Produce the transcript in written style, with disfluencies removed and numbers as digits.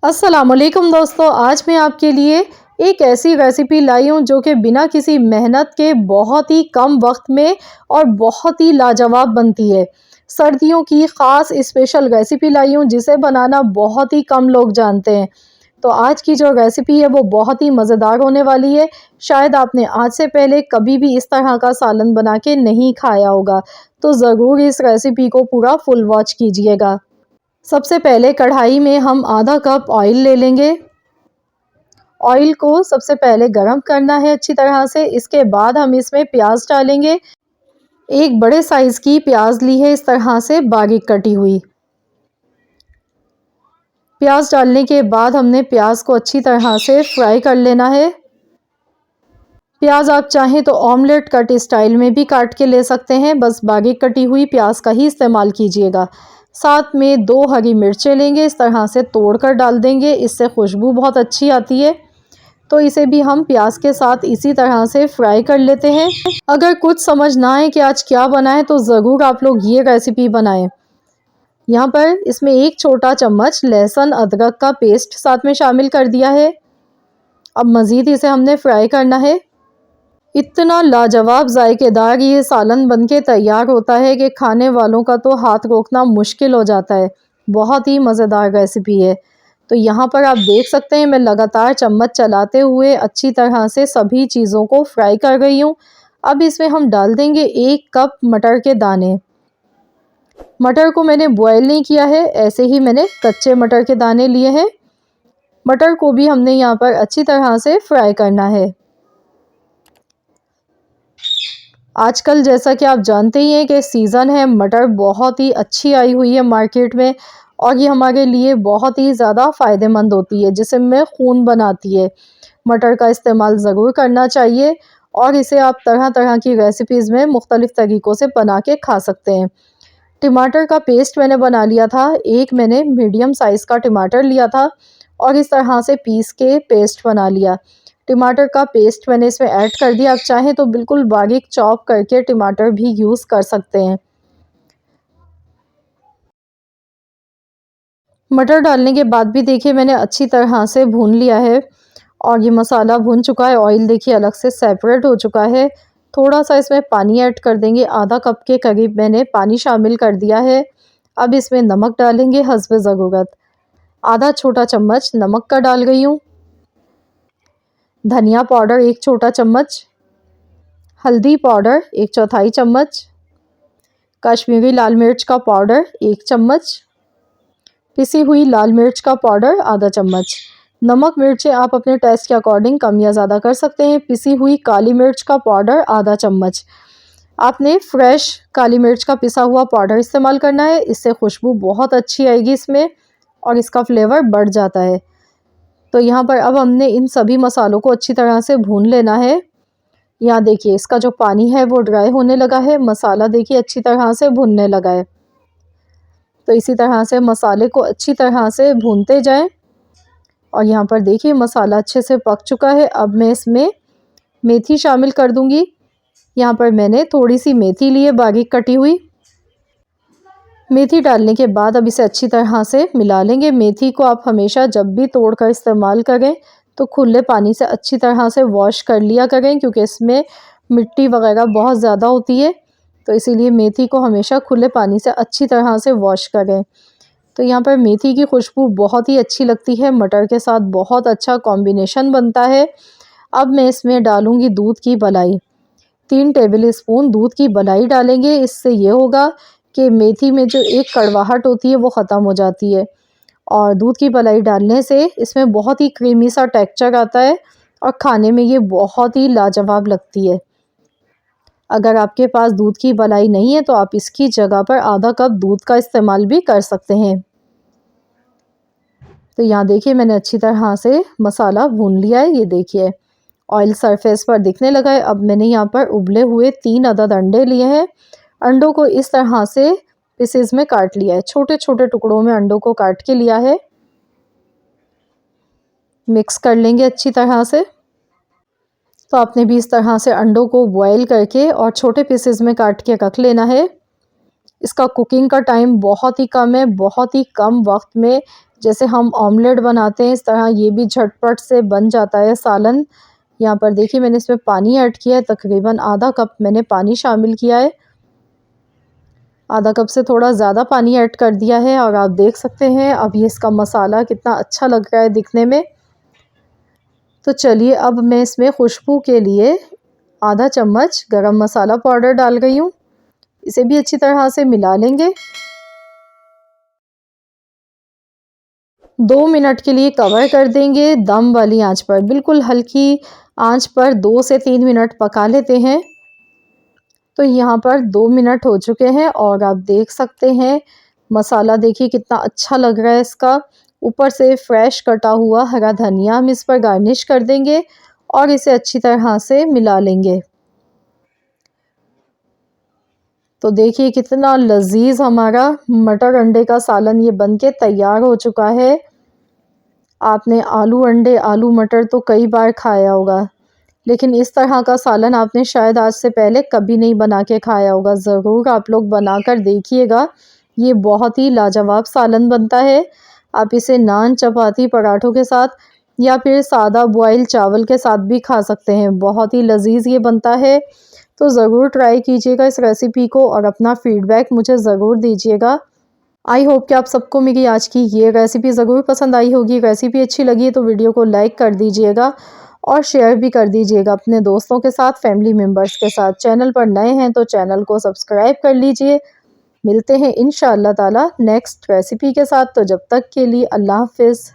अस्सलामुअलैकुम दोस्तों, आज मैं आपके लिए एक ऐसी रेसिपी लाई हूँ जो कि बिना किसी मेहनत के बहुत ही कम वक्त में और बहुत ही लाजवाब बनती है। सर्दियों की ख़ास स्पेशल रेसिपी लाई हूँ जिसे बनाना बहुत ही कम लोग जानते हैं। तो आज की जो रेसिपी है वो बहुत ही मज़ेदार होने वाली है। शायद आपने आज से पहले कभी भी इस तरह का सालन बना के नहीं खाया होगा, तो ज़रूर इस रेसिपी को पूरा फुल वॉच कीजिएगा। सबसे पहले कढ़ाई में हम आधा कप ऑयल ले लेंगे। ऑयल को सबसे पहले गरम करना है अच्छी तरह से। इसके बाद हम इसमें प्याज डालेंगे। एक बड़े साइज़ की प्याज ली है इस तरह से बारीक कटी हुई। प्याज डालने के बाद हमने प्याज को अच्छी तरह से फ्राई कर लेना है। प्याज आप चाहें तो ऑमलेट कट स्टाइल में भी काट के ले सकते हैं, बस बारीक कटी हुई प्याज का ही इस्तेमाल कीजिएगा। साथ में 2 हरी मिर्चें लेंगे, इस तरह से तोड़ कर डाल देंगे, इससे खुशबू बहुत अच्छी आती है। तो इसे भी हम प्याज के साथ इसी तरह से फ्राई कर लेते हैं। अगर कुछ समझ ना आए कि आज क्या बनाएं तो ज़रूर आप लोग ये रेसिपी बनाएं। यहाँ पर इसमें 1 छोटा चम्मच लहसुन अदरक का पेस्ट साथ में शामिल कर दिया है। अब मज़ीद इसे हमने फ्राई करना है। इतना लाजवाब जायकेदार ये सालन बनके तैयार होता है कि खाने वालों का तो हाथ रोकना मुश्किल हो जाता है। बहुत ही मज़ेदार रेसिपी है। तो यहाँ पर आप देख सकते हैं मैं लगातार चम्मच चलाते हुए अच्छी तरह से सभी चीज़ों को फ्राई कर रही हूँ। अब इसमें हम डाल देंगे 1 कप मटर के दाने। मटर को मैंने बॉयल नहीं किया है, ऐसे ही मैंने कच्चे मटर के दाने लिए हैं। मटर को भी हमने यहाँ पर अच्छी तरह से फ्राई करना है। आजकल जैसा कि आप जानते ही हैं कि सीज़न है, मटर बहुत ही अच्छी आई हुई है मार्केट में और ये हमारे लिए बहुत ही ज़्यादा फ़ायदेमंद होती है, जिसमें खून बनाती है। मटर का इस्तेमाल ज़रूर करना चाहिए और इसे आप तरह-तरह की रेसिपीज़ में मुख्तलिफ़ तरीक़ों से बना के खा सकते हैं। टमाटर का पेस्ट मैंने बना लिया था, एक मैंने मीडियम साइज़ का टमाटर लिया था और इस तरह से पीस के पेस्ट बना लिया। टमाटर का पेस्ट मैंने इसमें ऐड कर दिया। आप चाहें तो बिल्कुल बारीक चॉप करके टमाटर भी यूज़ कर सकते हैं। मटर डालने के बाद भी देखिए मैंने अच्छी तरह से भून लिया है और ये मसाला भुन चुका है। ऑयल देखिए अलग से सेपरेट हो चुका है। थोड़ा-सा इसमें पानी ऐड कर देंगे, आधा कप के करीब मैंने पानी शामिल कर दिया है। अब इसमें नमक डालेंगे हस्बे ज़रूरत। आधा छोटा चम्मच नमक का डाल रही हूँ। धनिया पाउडर 1 छोटा चम्मच, हल्दी पाउडर 1/4 चम्मच, कश्मीरी लाल मिर्च का पाउडर 1 चम्मच, पिसी हुई लाल मिर्च का पाउडर आधा चम्मच। नमक मिर्चें आप अपने टेस्ट के अकॉर्डिंग कम या ज़्यादा कर सकते हैं। पिसी हुई काली मिर्च का पाउडर आधा चम्मच। आपने फ्रेश काली मिर्च का पिसा हुआ पाउडर इस्तेमाल करना है, इससे खुशबू बहुत अच्छी आएगी इसमें और इसका फ्लेवर बढ़ जाता है। तो यहाँ पर अब हमने इन सभी मसालों को अच्छी तरह से भून लेना है। यहाँ देखिए इसका जो पानी है वो ड्राई होने लगा है, मसाला देखिए अच्छी तरह से भुनने लगा है। तो इसी तरह से मसाले को अच्छी तरह से भूनते जाएं और यहाँ पर देखिए मसाला अच्छे से पक चुका है। अब मैं इसमें मेथी शामिल कर दूंगी। यहाँ पर मैंने थोड़ी सी मेथी ली है बारीक कटी हुई। मेथी डालने के बाद अब इसे अच्छी तरह से मिला लेंगे। मेथी को आप हमेशा जब भी तोड़कर इस्तेमाल करें तो खुले पानी से अच्छी तरह से वॉश कर लिया करें, क्योंकि इसमें मिट्टी वगैरह बहुत ज़्यादा होती है। तो इसीलिए मेथी को हमेशा खुले पानी से अच्छी तरह से वॉश करें। तो यहाँ पर मेथी की खुशबू बहुत ही अच्छी लगती है, मटर के साथ बहुत अच्छा कॉम्बिनेशन बनता है। अब मैं इसमें डालूँगी दूध की मलाई। 3 टेबल स्पून दूध की मलाई डालेंगे। इससे ये होगा कि मेथी में जो एक कड़वाहट होती है वो ख़त्म हो जाती है और दूध की मलाई डालने से इसमें बहुत ही क्रीमी सा टेक्सचर आता है और खाने में ये बहुत ही लाजवाब लगती है। अगर आपके पास दूध की मलाई नहीं है तो आप इसकी जगह पर आधा कप दूध का इस्तेमाल भी कर सकते हैं। तो यहाँ देखिए मैंने अच्छी तरह से मसाला भून लिया है। ये देखिए ऑयल सरफेस पर दिखने लगा है। अब मैंने यहाँ पर उबले हुए 3 अदद अंडे लिए हैं। अंडों को इस तरह से पीसेस में काट लिया है, छोटे-छोटे टुकड़ों में अंडों को काट के लिया है। मिक्स कर लेंगे अच्छी तरह से। तो आपने भी इस तरह से अंडों को बॉयल करके और छोटे पीसेस में काट के रख लेना है। इसका कुकिंग का टाइम बहुत ही कम है, बहुत ही कम वक्त में जैसे हम ऑमलेट बनाते हैं इस तरह ये भी झटपट से बन जाता है सालन। यहाँ पर देखिए मैंने इसमें पानी ऐड किया है, तकरीबन आधा कप मैंने पानी शामिल किया है। आधा कप से थोड़ा ज़्यादा पानी ऐड कर दिया है और आप देख सकते हैं अब ये इसका मसाला कितना अच्छा लग रहा है दिखने में। तो चलिए अब मैं इसमें खुशबू के लिए आधा चम्मच गरम मसाला पाउडर डाल रही हूँ। इसे भी अच्छी तरह से मिला लेंगे। 2 मिनट के लिए कवर कर देंगे दम वाली आंच पर, बिल्कुल हल्की आंच पर 2 से 3 मिनट पका लेते हैं। तो यहाँ पर 2 मिनट हो चुके हैं और आप देख सकते हैं मसाला देखिए कितना अच्छा लग रहा है इसका। ऊपर से फ्रेश कटा हुआ हरा धनिया हम इस पर गार्निश कर देंगे और इसे अच्छी तरह से मिला लेंगे। तो देखिए कितना लजीज हमारा मटर अंडे का सालन ये बनके तैयार हो चुका है। आपने आलू अंडे आलू मटर तो कई बार खाया होगा, लेकिन इस तरह का सालन आपने शायद आज से पहले कभी नहीं बना के खाया होगा। ज़रूर आप लोग बनाकर देखिएगा, ये बहुत ही लाजवाब सालन बनता है। आप इसे नान, चपाती, पराठों के साथ या फिर सादा बॉयल चावल के साथ भी खा सकते हैं। बहुत ही लजीज ये बनता है। तो ज़रूर ट्राई कीजिएगा इस रेसिपी को और अपना फीडबैक मुझे ज़रूर दीजिएगा। आई होप कि आप सबको मेरी आज की ये रेसिपी ज़रूर पसंद आई होगी। रेसिपी अच्छी लगी है तो वीडियो को लाइक कर दीजिएगा और शेयर भी कर दीजिएगा अपने दोस्तों के साथ, फैमिली मेम्बर्स के साथ। चैनल पर नए हैं तो चैनल को सब्सक्राइब कर लीजिए। मिलते हैं इंशाअल्लाह ताला नेक्स्ट रेसिपी के साथ। तो जब तक के लिए अल्लाह हाफ़िज़।